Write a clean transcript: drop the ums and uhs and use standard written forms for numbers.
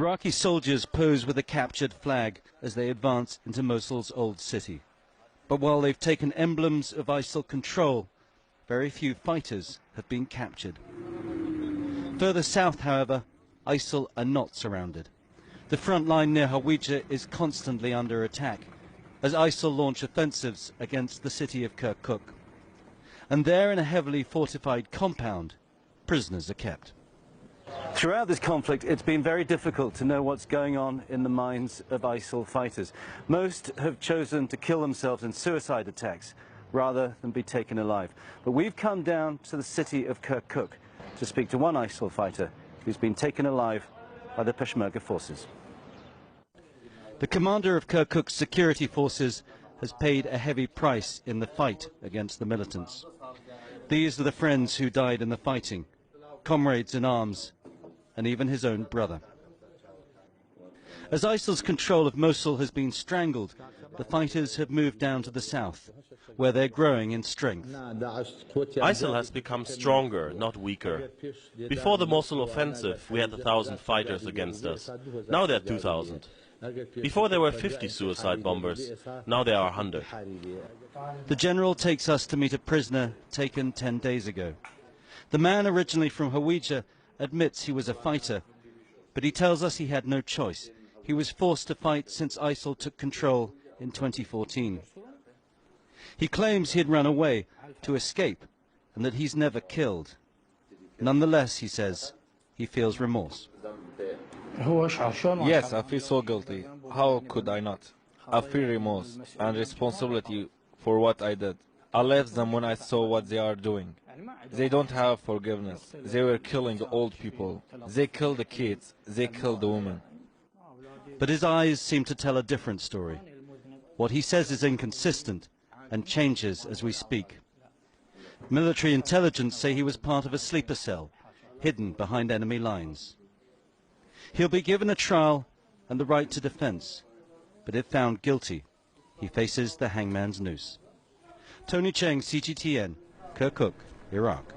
Iraqi soldiers pose with a captured flag as they advance into Mosul's old city. But while they've taken emblems of ISIL control, very few fighters have been captured. Further south, however, ISIL are not surrounded. The front line near Hawija is constantly under attack as ISIL launch offensives against the city of Kirkuk. And there, in a heavily fortified compound, prisoners are kept. Throughout this conflict, it's been very difficult to know what's going on in the minds of ISIL fighters. Most have chosen to kill themselves in suicide attacks rather than be taken alive. But we've come down to the city of Kirkuk to speak to one ISIL fighter who's been taken alive by the Peshmerga forces. The commander of Kirkuk's security forces has paid a heavy price in the fight against the militants. These are the friends who died in the fighting, comrades in arms, and even his own brother. As ISIL's control of Mosul has been strangled, the fighters have moved down to the south, where they're growing in strength. ISIL has become stronger, not weaker. Before the Mosul offensive, we had 1,000 fighters against us. Now there are 2,000. Before there were 50 suicide bombers. Now there are 100. The general takes us to meet a prisoner taken 10 days ago. The man, originally from Hawija, admits he was a fighter, but he tells us he had no choice. He was forced to fight since ISIL took control in 2014. He claims he had run away to escape and that he's never killed. Nonetheless, he says, he feels remorse. Yes, I feel so guilty. How could I not? I feel remorse and responsibility for what I did. I left them when I saw what they are doing. They don't have forgiveness. They were killing the old people. They killed the kids. They killed the women. But his eyes seem to tell a different story. What he says is inconsistent and changes as we speak. Military intelligence say he was part of a sleeper cell, hidden behind enemy lines. He'll be given a trial and the right to defense, but if found guilty, he faces the hangman's noose. Tony Cheng, CGTN, Kirkuk, Iraq.